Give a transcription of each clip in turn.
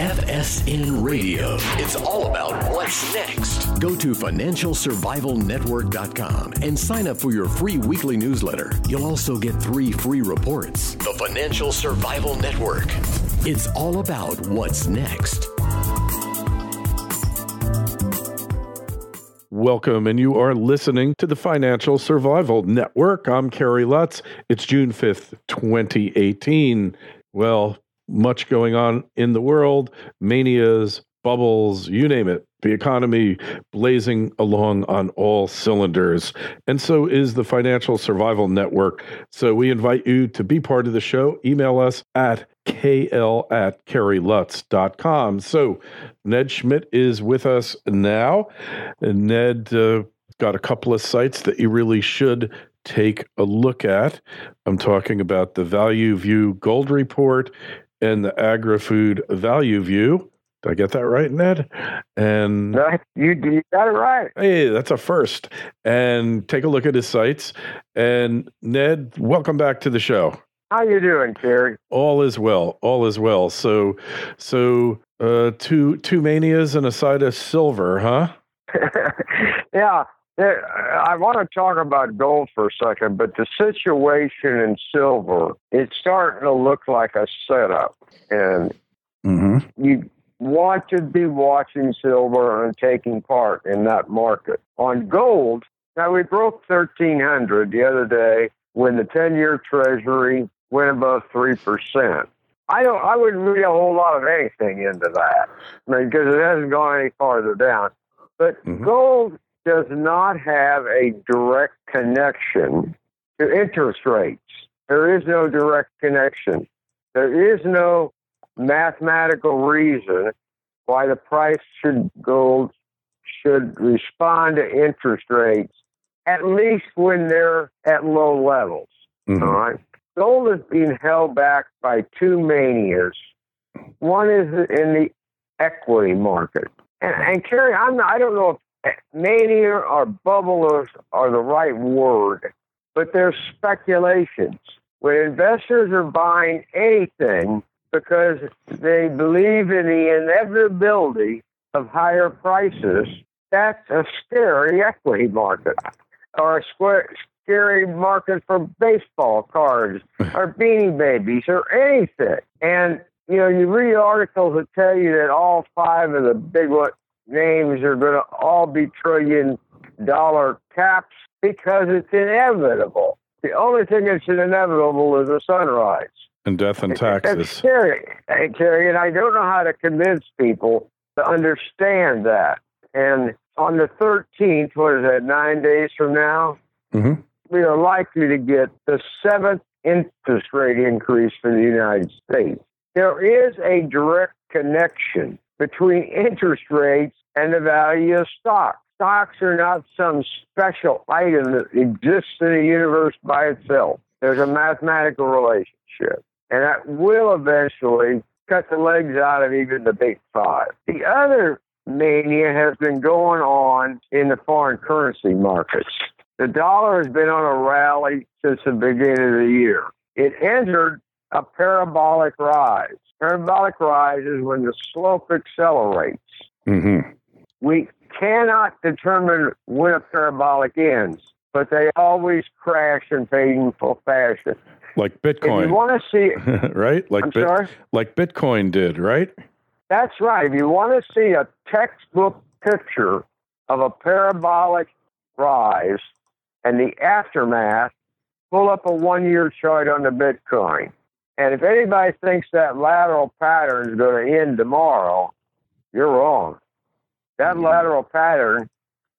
FSN Radio. It's all about what's next. Go to financialsurvivalnetwork.com and sign up for your free weekly newsletter. You'll also get 3 free reports. The Financial Survival Network. It's all about what's next. Welcome, and you are listening to the Financial Survival Network. I'm Kerry Lutz. It's June 5th, 2018. Well, much going on in the world, manias, bubbles, you name it. The economy blazing along on all cylinders. And so is the Financial Survival Network. So we invite you to be part of the show. Email us at kl@kerrylutz.com. So Ned Schmidt is with us now. And Ned got a couple of sites that you really should take a look at. I'm talking about the Value View Gold Report and the Agri-Food Value View. Did I get that right, Ned? And you got it right. Hey, that's a first. And take a look at his sites. And Ned, welcome back to the show. How you doing, Kerry? All is well. All is well. So, two manias and a side of silver, huh? Yeah. I want to talk about gold for a second, but the situation in silver, it's starting to look like a setup. And you want to be watching silver and taking part in that market. On gold, now we broke 1,300 the other day when the 10-year Treasury went above 3%. I wouldn't read a whole lot of anything into that, because it hasn't gone any farther down. But gold does not have a direct connection to interest rates. There is no direct connection. There is no mathematical reason why the price gold should respond to interest rates, at least when they're at low levels. All right. Gold is being held back by 2 manias. One is in the equity market. And Kerry, I don't know if mania or bubble are the right word, but they're speculations. When investors are buying anything because they believe in the inevitability of higher prices, that's a scary equity market, or a scary market for baseball cards or Beanie Babies or anything. And, you read articles that tell you that all 5 of the big names are going to all be trillion-dollar caps because it's inevitable. The only thing that's inevitable is a sunrise. And death and taxes. That's scary, Kerry, and I don't know how to convince people to understand that. And on the 13th, what is that, 9 days from now, we are likely to get the 7th interest rate increase for the United States. There is a direct connection between interest rates and the value of stocks. Stocks are not some special item that exists in the universe by itself. There's a mathematical relationship, and that will eventually cut the legs out of even the big 5. The other mania has been going on in the foreign currency markets. The dollar has been on a rally since the beginning of the year. It entered a parabolic rise. Parabolic rise is when the slope accelerates. We cannot determine when a parabolic ends, but they always crash in painful fashion. Like Bitcoin. If you want to see right? Like Bitcoin did, right? That's right. If you want to see a textbook picture of a parabolic rise and the aftermath, pull up a 1-year chart on the Bitcoin. And if anybody thinks that lateral pattern is going to end tomorrow, you're wrong. That lateral pattern,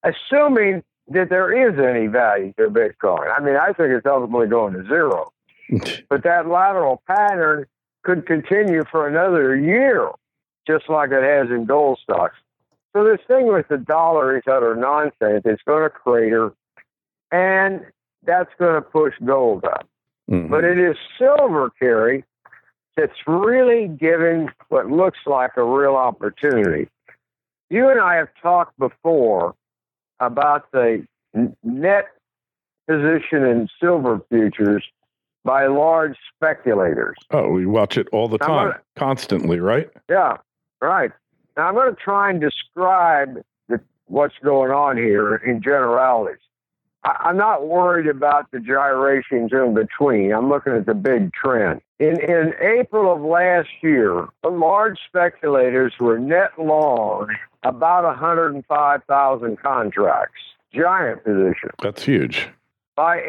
assuming that there is any value to Bitcoin, I think it's ultimately going to zero. But that lateral pattern could continue for another year, just like it has in gold stocks. So this thing with the dollar is utter nonsense. It's going to crater, and that's going to push gold up. But it is silver, Kerry, that's really giving what looks like a real opportunity. You and I have talked before about the net position in silver futures by large speculators. Oh, we watch it all the time, constantly, right? Yeah. Right. Now, I'm going to try and describe what's going on here in generalities. I'm not worried about the gyrations in between. I'm looking at the big trend. In April of last year, the large speculators were net long about 105,000 contracts. Giant position. That's huge. By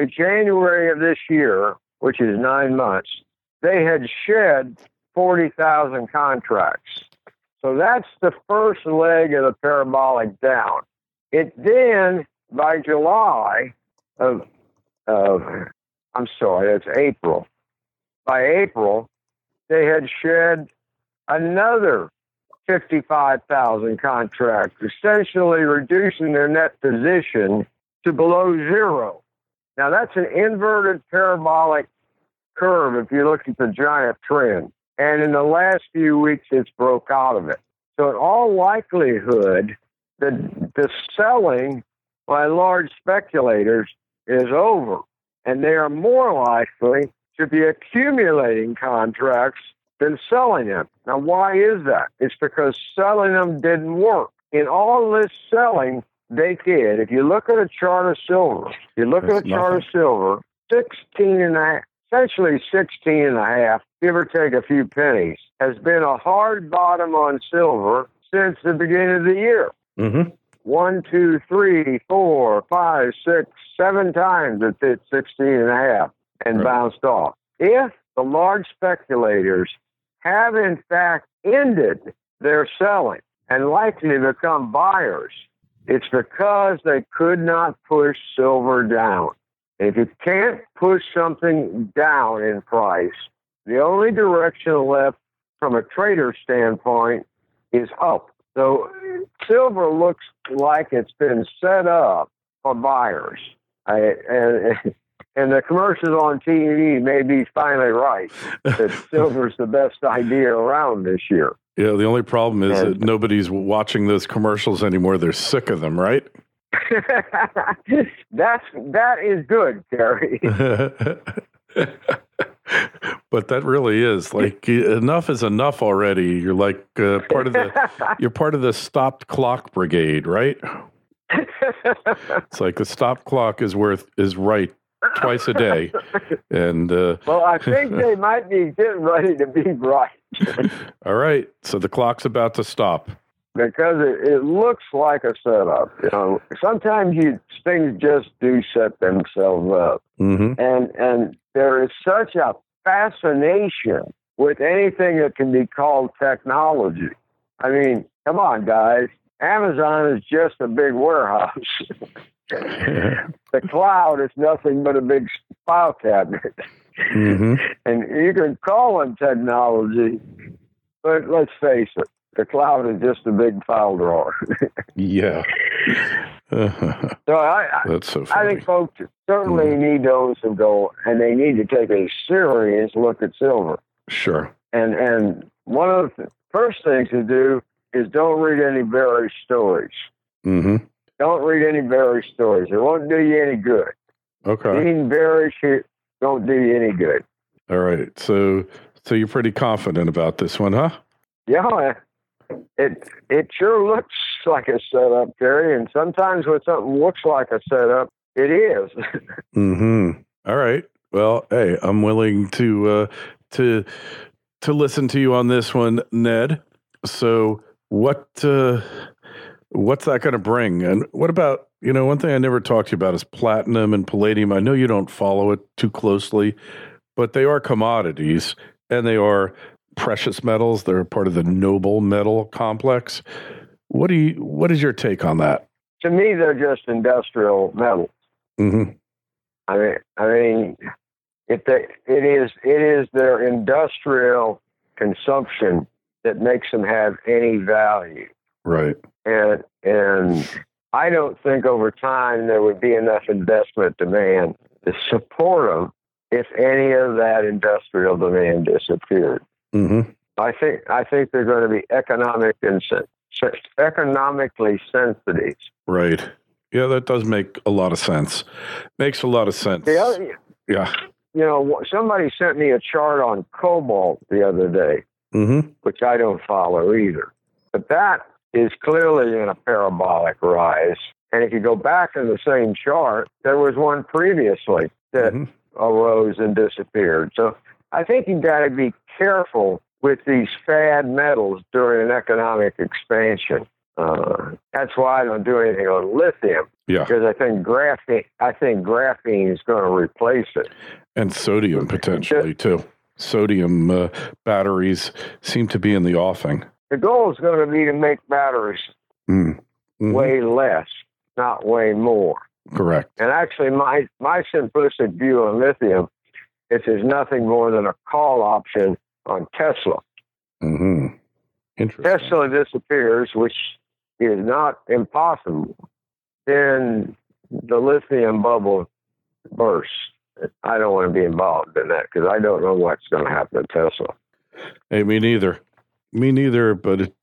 January of this year, which is 9 months, they had shed 40,000 contracts. So that's the first leg of the parabolic down. It then, by July that's April. By April, they had shed another 55,000 contracts, essentially reducing their net position to below zero. Now, that's an inverted parabolic curve if you look at the giant trend. And in the last few weeks, it's broke out of it. So in all likelihood, the selling by large speculators is over, and they are more likely to be accumulating contracts than selling them. Now, why is that? It's because selling them didn't work. In all this selling they did, if you look at a chart of silver, essentially 16 and a half, give or take a few pennies, has been a hard bottom on silver since the beginning of the year. Mm-hmm. 1, 2, 3, 4, 5, 6, 7 times it hit 16 and a half and bounced off. If the large speculators have in fact ended their selling and likely become buyers, it's because they could not push silver down. If you can't push something down in price, the only direction left from a trader standpoint is up. So silver looks like it's been set up for buyers. And the commercials on TV may be finally right that silver's the best idea around this year. Yeah, the only problem is that nobody's watching those commercials anymore. They're sick of them, right? That is good, Terry. But that really is like enough is enough already. You're like part of the stopped clock brigade, right? It's like the stop clock is right twice a day, and well, I think they might be getting ready to be right. All right, so the clock's about to stop. Because it looks like a setup. You know, sometimes things just do set themselves up. Mm-hmm. And there is such a fascination with anything that can be called technology. I mean, come on, guys. Amazon is just a big warehouse. The cloud is nothing but a big file cabinet. Mm-hmm. And you can call them technology, but let's face it, the cloud is just a big file drawer. Yeah. So that's so funny. I think folks certainly need those and go, and they need to take a serious look at silver. Sure. And one of the first things to do is don't read any bearish stories. Mm-hmm. Don't read any bearish stories. It won't do you any good. Okay. Being bearish don't do you any good. All right. So you're pretty confident about this one, huh? Yeah. It sure looks like a setup, Terry, and sometimes when something looks like a setup, it is. Mm-hmm. All right. Well, hey, I'm willing to listen to you on this one, Ned. So what's that going to bring? And what about, one thing I never talked to you about is platinum and palladium. I know you don't follow it too closely, but they are commodities and they are precious metals. They're part of the noble metal complex. What is your take on that? To me, they're just industrial metals. Mm-hmm. I mean, it is their industrial consumption that makes them have any value. Right. And I don't think over time there would be enough investment demand to support them if any of that industrial demand disappeared. Mm-hmm. I think they're going to be economically sensitive. Right. Yeah, that does make a lot of sense. Makes a lot of sense. Yeah. Somebody sent me a chart on cobalt the other day. which I don't follow either. But that is clearly in a parabolic rise. And if you go back in the same chart, there was one previously that arose and disappeared. So I think you've got to be careful with these fad metals during an economic expansion. That's why I don't do anything on lithium. Yeah. Because I think graphene is going to replace it. And sodium potentially too. Sodium batteries seem to be in the offing. The goal is going to be to make batteries way less, not way more. Correct. And actually, my simplistic view on lithium is there's nothing more than a call option on Tesla. Interesting. Tesla disappears, which is not impossible, then the lithium bubble bursts. I don't want to be involved in that because I don't know what's going to happen to Tesla. Hey, me neither. Me neither, but it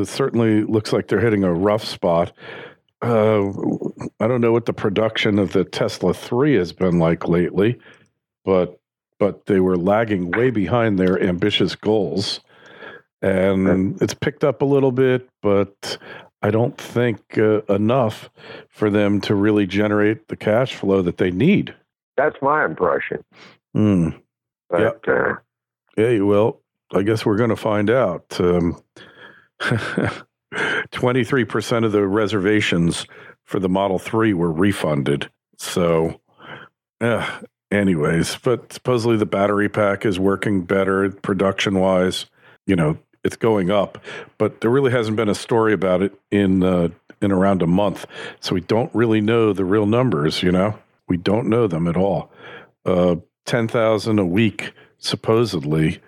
certainly looks like they're hitting a rough spot. I don't know what the production of the Tesla 3 has been like lately, but they were lagging way behind their ambitious goals. And it's picked up a little bit, but I don't think enough for them to really generate the cash flow that they need. That's my impression. But, yeah, well, I guess we're going to find out. 23% of the reservations for the Model 3 were refunded. So, anyways, but supposedly the battery pack is working better production-wise. You know, it's going up, but there really hasn't been a story about it in around a month. So we don't really know the real numbers, you know? We don't know them at all. 10,000 a week, supposedly,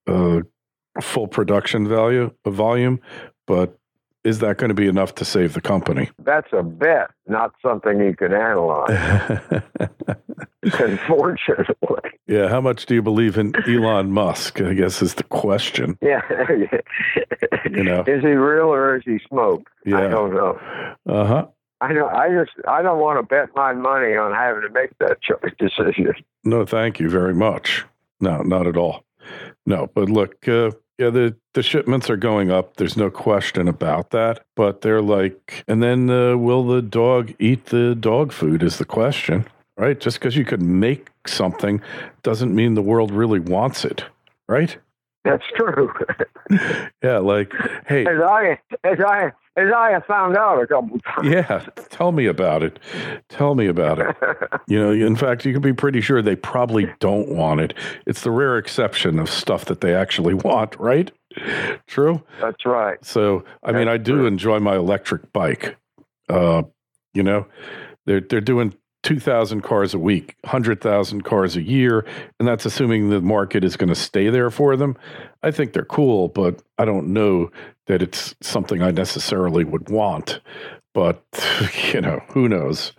full production volume, but is that going to be enough to save the company? That's a bet, not something you can analyze. Unfortunately. Yeah, how much do you believe in Elon Musk, I guess is the question. Yeah. You know. Is he real or is he smoke? Yeah. I don't know. I don't want to bet my money on having to make that decision. No, thank you very much. No, not at all. No, but look, the shipments are going up. There's no question about that. But they're like, and then will the dog eat the dog food is the question, right? Just because you could make something doesn't mean the world really wants it, right? That's true. Yeah, like, hey. As I have found out a couple times. Yeah, tell me about it. Tell me about it. You know, in fact, you can be pretty sure they probably don't want it. It's the rare exception of stuff that they actually want, right? True? That's right. So, I mean, I do enjoy my electric bike. You know, they're doing 2,000 cars a week, 100,000 cars a year, and that's assuming the market is going to stay there for them. I think they're cool, but I don't know that it's something I necessarily would want. But, you know, who knows?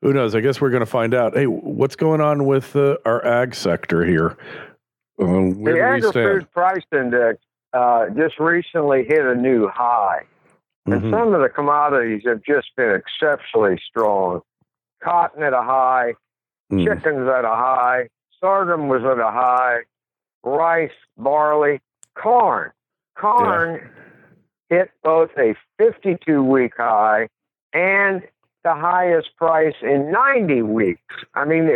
Who knows? I guess we're going to find out. Hey, what's going on with our ag sector here? The agri-food price index just recently hit a new high. And some of the commodities have just been exceptionally strong. Cotton at a high, chickens at a high, sorghum was at a high, rice, barley, corn. Corn hit both a 52-week high and the highest price in 90 weeks. I mean,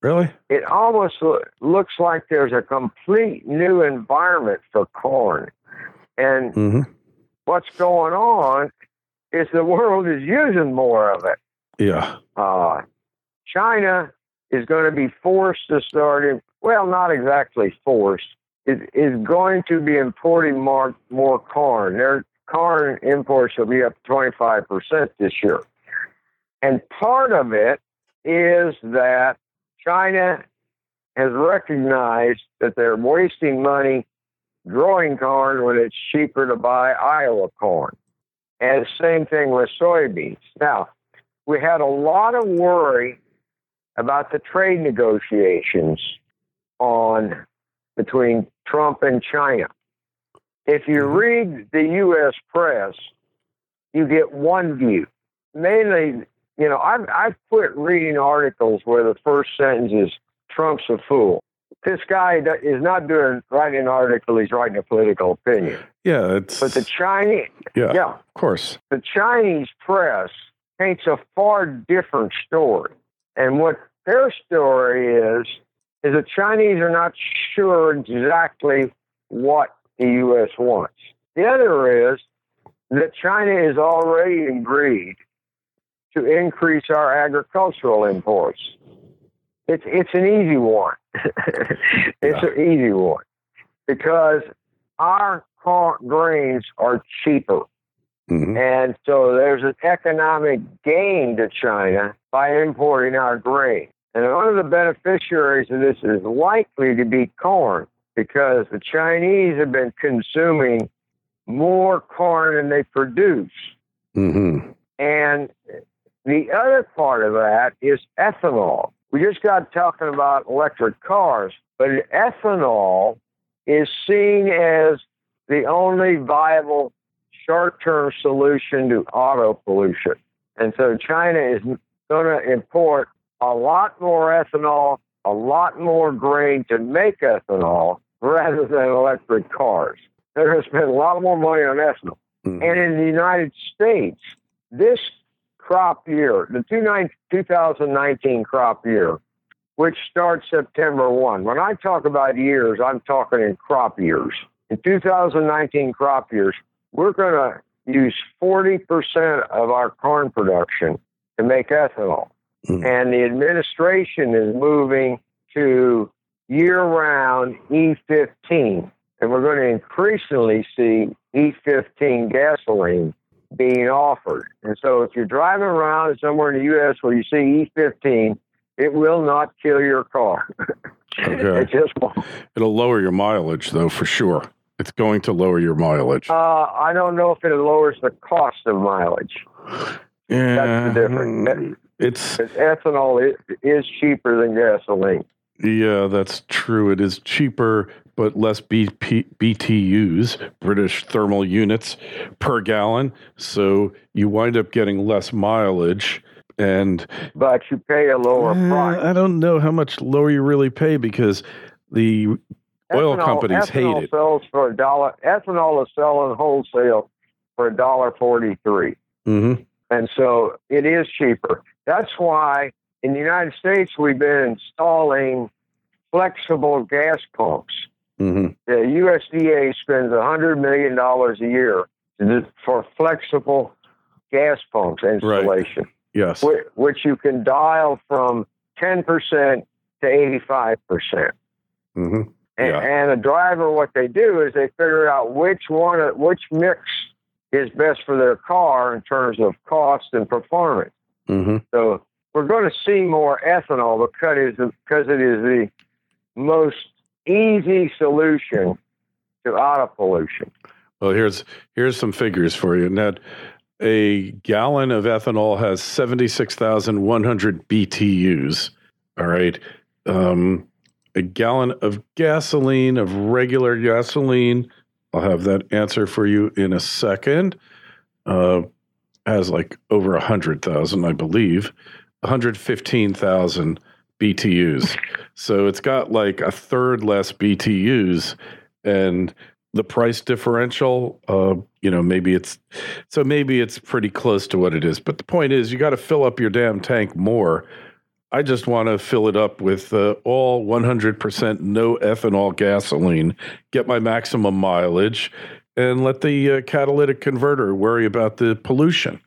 really? It almost looks like there's a complete new environment for corn. And what's going on is the world is using more of it. Yeah. China is going to be forced to start, well, not exactly forced, is going to be importing more corn. Their corn imports will be up 25% this year. And part of it is that China has recognized that they're wasting money growing corn when it's cheaper to buy Iowa corn. And same thing with soybeans. Now, we had a lot of worry about the trade negotiations between Trump and China. If you read the U.S. press, you get one view. Mainly, you know, I've quit reading articles where the first sentence is Trump's a fool. this guy is not writing an article, he's writing a political opinion. Yeah, it's... But the Chinese... Yeah, of course. The Chinese press paints a far different story. And what their story is the Chinese are not sure exactly what the U.S. wants. The other is that China is already agreed to increase our agricultural imports. It's an easy one. It's an easy one because our grains are cheaper. Mm-hmm. And so there's an economic gain to China by importing our grain. And one of the beneficiaries of this is likely to be corn because the Chinese have been consuming more corn than they produce. Mm-hmm. And the other part of that is ethanol. We just got talking about electric cars, but ethanol is seen as the only viable short-term solution to auto pollution. And so China is going to import a lot more ethanol, a lot more grain to make ethanol rather than electric cars. They're going to spend a lot more money on ethanol. Mm-hmm. And in the United States, this crop year, the 2019 crop year, which starts September 1. When I talk about years, I'm talking in crop years. In 2019 crop years, we're going to use 40% of our corn production to make ethanol. Mm. And the administration is moving to year-round E15. And we're going to increasingly see E15 gasoline being offered. And so if you're driving around somewhere in the U.S. where you see E15, it will not kill your car. Okay. It just won't. It'll lower your mileage, though, for sure. It's going to lower your mileage. I don't know if it lowers the cost of mileage. Yeah, that's the difference. Ethanol is cheaper than gasoline. Yeah, that's true. It is cheaper, but less BTUs, British thermal units, per gallon. So you wind up getting less mileage. But you pay a lower price. I don't know how much lower you really pay because the oil companies hate it. Sells for $1. Ethanol is selling wholesale for $1.43. Mm-hmm. And so it is cheaper. That's why in the United States we've been installing flexible gas pumps. Mm-hmm. The USDA spends $100 million a year for flexible gas pumps installation. Right. Yes. Which you can dial from 10% to 85%. Mm-hmm. And a driver, what they do is they figure out which mix is best for their car in terms of cost and performance. Mm-hmm. So we're going to see more ethanol because it is the most easy solution to auto pollution. Well, here's some figures for you, Ned. A gallon of ethanol has 76,100 BTUs. All right. A gallon of gasoline, of regular gasoline, I'll have that answer for you in a second, has like over 100,000, I believe, 115,000 BTUs. So it's got like a third less BTUs, and the price differential, maybe it's pretty close to what it is. But the point is, you got to fill up your damn tank more. I just want to fill it up with all 100% no ethanol gasoline, get my maximum mileage, and let the catalytic converter worry about the pollution.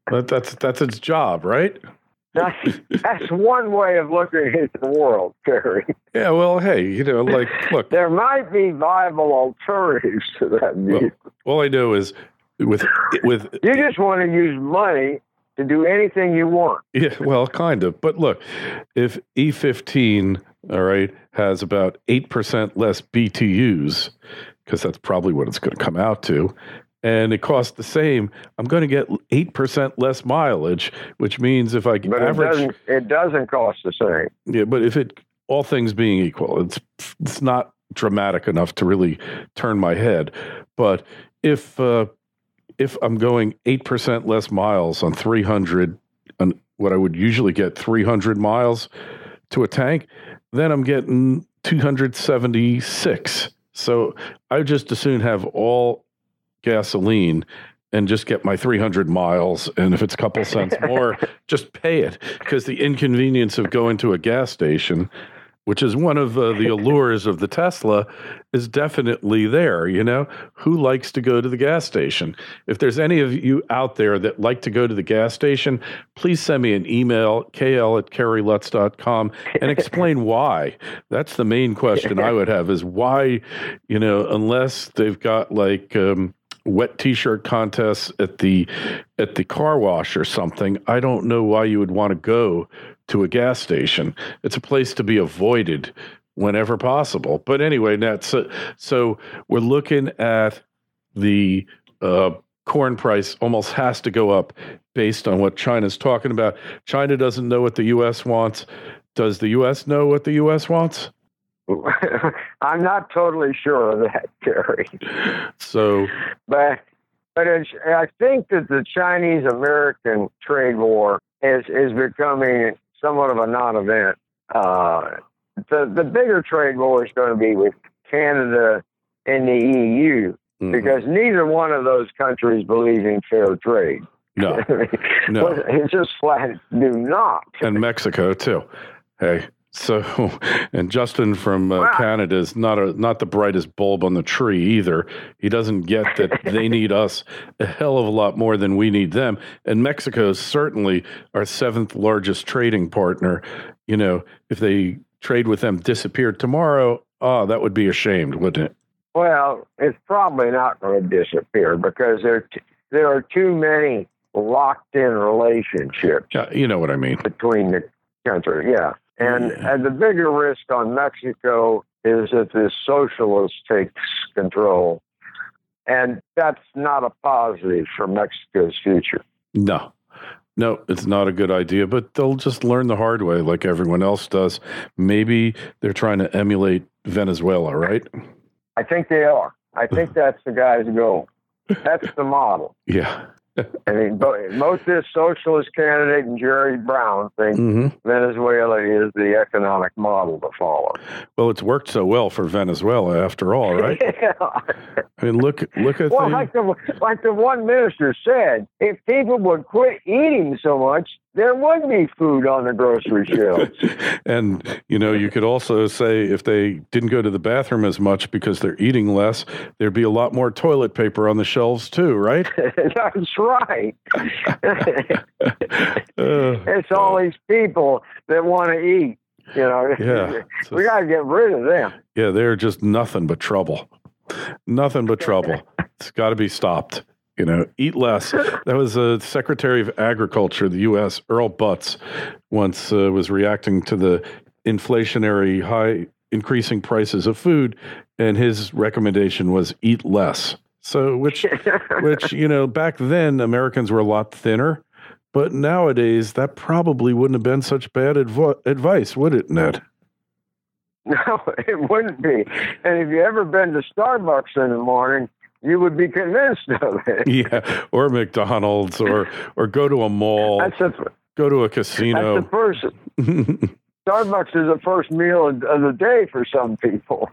But that's its job, right? That's one way of looking at the world, Terry. Yeah, well, hey, look. There might be viable alternatives to that view. Well, all I know is with you just want to use money to do anything you want. Yeah, well, kind of. But look, if E15, all right, has about 8% less BTUs, because that's probably what it's going to come out to, and it costs the same, I'm going to get 8% less mileage, which means if I average... It doesn't cost the same. Yeah, but if all things being equal, it's not dramatic enough to really turn my head. But if I'm going 8% less miles on 300, on what I would usually get 300 miles to a tank, then I'm getting 276. So I just as soon have all gasoline and just get my 300 miles. And if it's a couple cents more, just pay it. Because the inconvenience of going to a gas station, which is one of the allures of the Tesla, is definitely there. You know, who likes to go to the gas station? If there's any of you out there that like to go to the gas station, please send me an email, kl@kerrylutz.com, and explain why. That's the main question I would have, is why, you know, unless they've got like wet T-shirt contests at the car wash or something, I don't know why you would want to go to a gas station. It's a place to be avoided whenever possible. But anyway, so we're looking at the corn price almost has to go up based on what China's talking about. China doesn't know what the U.S. wants. Does the U.S. know what the U.S. wants? I'm not totally sure of that, Terry. So, but I think that the Chinese-American trade war is becoming somewhat of a non-event. The bigger trade war is going to be with Canada and the EU, because neither one of those countries believe in fair trade. No, no, it's just flat do not. And Mexico too. Hey. So, and Justin from Canada is not the brightest bulb on the tree either. He doesn't get that they need us a hell of a lot more than we need them. And Mexico is certainly our 7th largest trading partner. You know, if they trade with them disappeared tomorrow, that would be ashamed, wouldn't it? Well, it's probably not going to disappear because there are too many locked-in relationships. Yeah, you know what I mean. Between the countries, yeah. And the bigger risk on Mexico is that the socialist takes control. And that's not a positive for Mexico's future. No, it's not a good idea, but they'll just learn the hard way like everyone else does. Maybe they're trying to emulate Venezuela, right? I think they are. I think that's the guy's goal. That's the model. Yeah. I mean, both this socialist candidate and Jerry Brown think Venezuela is the economic model to follow. Well, it's worked so well for Venezuela, after all, right? Yeah. I mean, look at well, like the one minister said, if people would quit eating so much, there would be food on the grocery shelves. And, you know, you could also say if they didn't go to the bathroom as much because they're eating less, there'd be a lot more toilet paper on the shelves too, right? That's right. It's all these people that want to eat, you know. Yeah. We got to get rid of them. Yeah, they're just nothing but trouble. Nothing but trouble. It's got to be stopped. You know, eat less. That was Secretary of Agriculture of the U.S., Earl Butz, once was reacting to the inflationary high increasing prices of food, and his recommendation was eat less. So, which you know, back then Americans were a lot thinner, but nowadays that probably wouldn't have been such bad advice, would it, Ned? No, it wouldn't be. And if you ever been to Starbucks in the morning, you would be convinced of it. Yeah, or McDonald's, or go to a mall, go to a casino. That's the first. Starbucks is the first meal of the day for some people.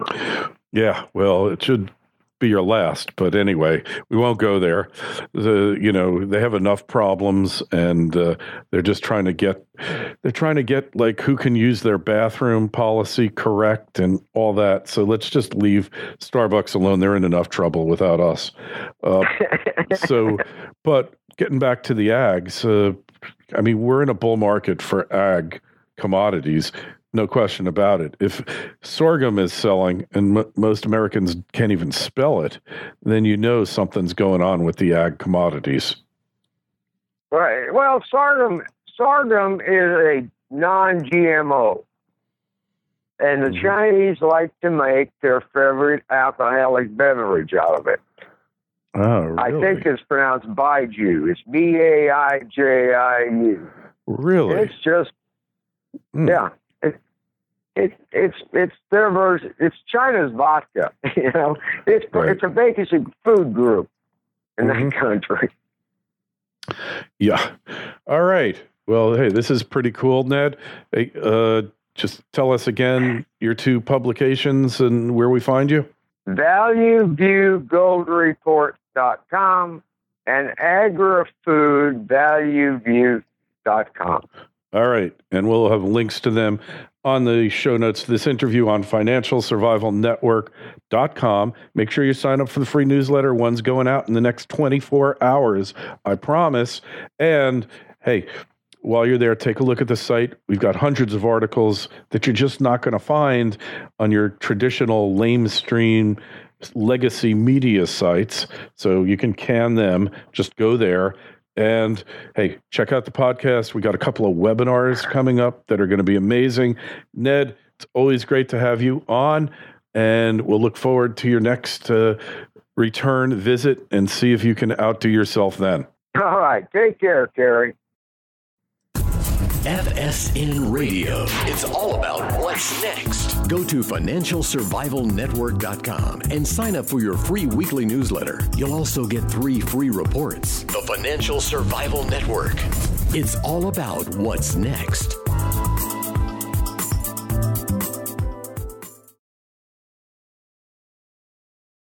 Yeah, well, it should be your last, but anyway, we won't go there. You know, they have enough problems, and they're just trying to get like who can use their bathroom policy correct and all that. So let's just leave Starbucks alone. They're in enough trouble without us. But getting back to the ags, I mean, we're in a bull market for ag commodities. No question about it. If sorghum is selling and most Americans can't even spell it, then you know something's going on with the ag commodities. Right. Well, sorghum is a non-GMO. And the Chinese like to make their favorite alcoholic beverage out of it. Oh, really? I think it's pronounced Baijiu. It's Baijiu. Really? It's just, yeah. It's their version. It's China's vodka. You know, it's a basic food group in that country. Yeah. All right. Well, hey, this is pretty cool, Ned. Hey, just tell us again your two publications and where we find you. ValueViewGoldReport.com and AgriFoodValueView.com. All right. And we'll have links to them on the show notes to this interview on FinancialSurvivalNetwork.com. Make sure you sign up for the free newsletter. One's going out in the next 24 hours, I promise. And hey, while you're there, take a look at the site. We've got hundreds of articles that you're just not going to find on your traditional lamestream legacy media sites. So you can can them. Just go there. And hey, check out the podcast. We got a couple of webinars coming up that are going to be amazing. Ned, it's always great to have you on, and we'll look forward to your next return visit and see if you can outdo yourself then. All right. Take care, Kerry. FSN Radio. It's all about what's next. Go to FinancialSurvivalNetwork.com and sign up for your free weekly newsletter. You'll also get 3 free reports. The Financial Survival Network. It's all about what's next.